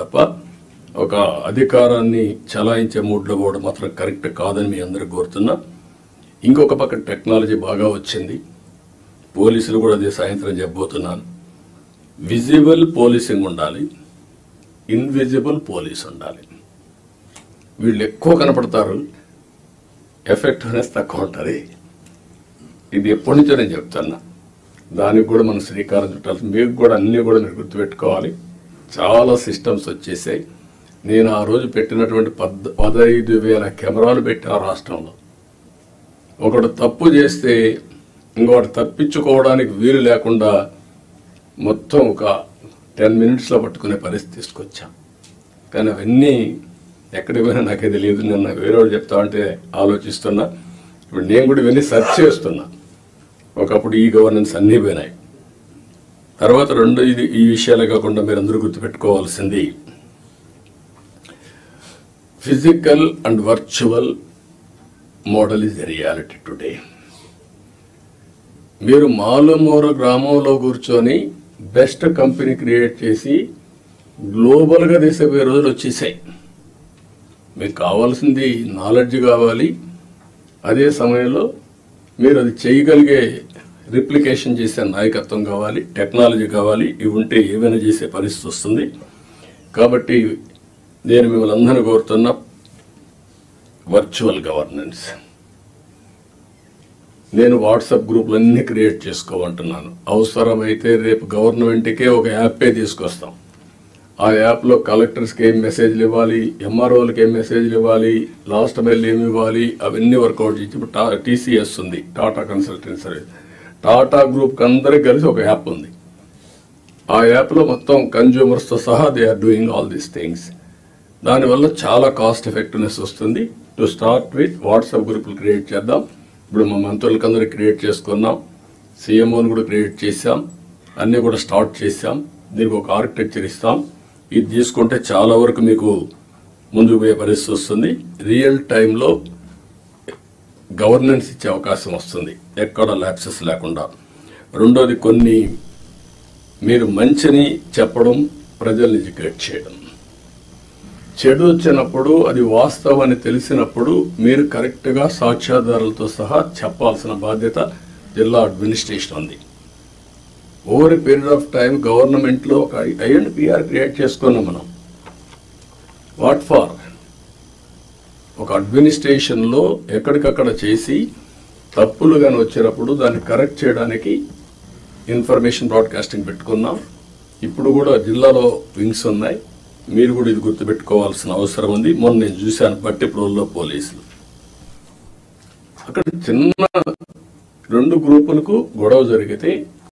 తప్ప ఒక అధికారాన్ని చలాయించే మూడ్లో కూడా మాత్రం కరెక్ట్ కాదని మీ అందరూ కోరుతున్నా. ఇంకొక పక్క టెక్నాలజీ బాగా వచ్చింది. పోలీసులు కూడా అదే సాయంత్రం చెప్పబోతున్నాను. విజిబుల్ పోలీసింగ్ ఉండాలి, ఇన్విజిబుల్ పోలీస్ ఉండాలి. వీళ్ళు ఎక్కువ కనపడతారు, ఎఫెక్టివ్నెస్ తక్కువ ఉంటుంది. ఇది ఎప్పటి నుంచో నేను చెప్తున్నా. దానికి కూడా మనం శ్రీకారం చుట్టాలి. మీకు కూడా అన్నీ కూడా మీరు గుర్తుపెట్టుకోవాలి. చాలా సిస్టమ్స్ వచ్చేసాయి. నేను ఆ రోజు పెట్టినటువంటి 15,000 కెమెరాలు పెట్టిన రాష్ట్రంలో. ఒకడు తప్పు చేస్తే ఇంకొకటి తప్పించుకోవడానికి వీలు లేకుండా మొత్తం ఒక 10 మినిట్స్లో పట్టుకునే పరిస్థితి తీసుకొచ్చాం. కానీ అవన్నీ ఎక్కడికి పోయినా నాకే తెలియదు. నిన్న వేరేవాడు చెప్తా ఉంటే ఆలోచిస్తున్నా. ఇప్పుడు నేను కూడా ఇవన్నీ సెర్చ్ చేస్తున్నా. ఒకప్పుడు ఈ గవర్నెన్స్ అన్నీ పోయినాయి. తర్వాత ఈ విషయాలే కాకుండా మీరు అందరూ గుర్తుపెట్టుకోవాల్సింది, physical and virtual model is a reality today. మీరు మాలుమూర గ్రామంలో కూర్చొని బెస్ట్ కంపెనీ క్రియేట్ చేసి గ్లోబల్గా తీసిపోయే రోజులు వచ్చేసాయి. మీకు కావాల్సింది నాలెడ్జ్ కావాలి, అదే సమయంలో మీరు అది చేయగలిగే రిప్లికేషన్ చేసే నాయకత్వం కావాలి, టెక్నాలజీ కావాలి. ఇవి ఉంటే ఏమైనా చేసే పరిస్థితి వస్తుంది. కాబట్టి నేను మిమ్మల్ని అందరూ కోరుతున్నా, వర్చువల్ గవర్నెన్స్. నేను వాట్సాప్ గ్రూపులన్నీ క్రియేట్ చేసుకోమంటున్నాను. అవసరమైతే రేపు గవర్నమెంట్కే ఒక యాపే తీసుకొస్తాం. ఆ యాప్లో కలెక్టర్స్కి ఏం మెసేజ్లు ఇవ్వాలి, ఎంఆర్ఓలకి ఏం మెసేజ్లు ఇవ్వాలి, లాస్ట్ మైల్ ఏమి ఇవ్వాలి, అవన్నీ వర్కౌట్ చేసి ఇప్పుడు టీసీఎస్ ఉంది, టాటా కన్సల్టెన్సీ సర్వీస్. టాటా గ్రూప్కి అందరికి కలిసి ఒక యాప్ ఉంది. ఆ యాప్లో మొత్తం కన్జ్యూమర్స్తో సహా they are doing all these things. దానివల్ల చాలా కాస్ట్ ఎఫెక్టివ్నెస్ వస్తుంది. టు స్టార్ట్ విత్ వాట్సాప్ గ్రూపులు క్రియేట్ చేద్దాం. ఇప్పుడు మా మంత్రులకి అందరూ క్రియేట్ చేసుకున్నాం, సీఎంఓని కూడా క్రియేట్ చేశాం, అన్నీ కూడా స్టార్ట్ చేశాం. దీనికి ఒక ఆర్కిటెక్చర్ ఇస్తాం. ఇది తీసుకుంటే చాలా వరకు మీకు ముందుకు పోయే పరిస్థితి వస్తుంది. రియల్ టైంలో గవర్నెన్స్ ఇచ్చే అవకాశం వస్తుంది, ఎక్కడ ల్యాప్సెస్ లేకుండా. రెండోది, కొన్ని మీరు మంచిని చెప్పడం, ప్రజల్ని ఎడ్యుకేట్ చేయడం. చెడు వచ్చినప్పుడు అది వాస్తవాన్ని తెలిసినప్పుడు మీరు కరెక్ట్గా సాక్ష్యాధారాలతో సహా చెప్పాల్సిన బాధ్యత జిల్లా అడ్మినిస్ట్రేషన్ ఉంది. Over a period of time గవర్నమెంట్లో ఒక ఐఎండ్పిఆర్ క్రియేట్ చేసుకున్నాం మనం. What for? ఒక అడ్మినిస్ట్రేషన్లో ఎక్కడికక్కడ చేసి తప్పులు కానీ వచ్చినప్పుడు దాన్ని కరెక్ట్ చేయడానికి ఇన్ఫర్మేషన్ బ్రాడ్కాస్టింగ్ పెట్టుకున్నాం. ఇప్పుడు కూడా జిల్లాలో వింగ్స్ ఉన్నాయి. మీరు కూడా ఇది గుర్తుపెట్టుకోవాల్సిన అవసరం ఉంది. మొన్న నేను చూశాను బట్టిప్రోల్లో పోలీసులు అక్కడ చిన్న 2 గ్రూపులకు గొడవ జరిగితే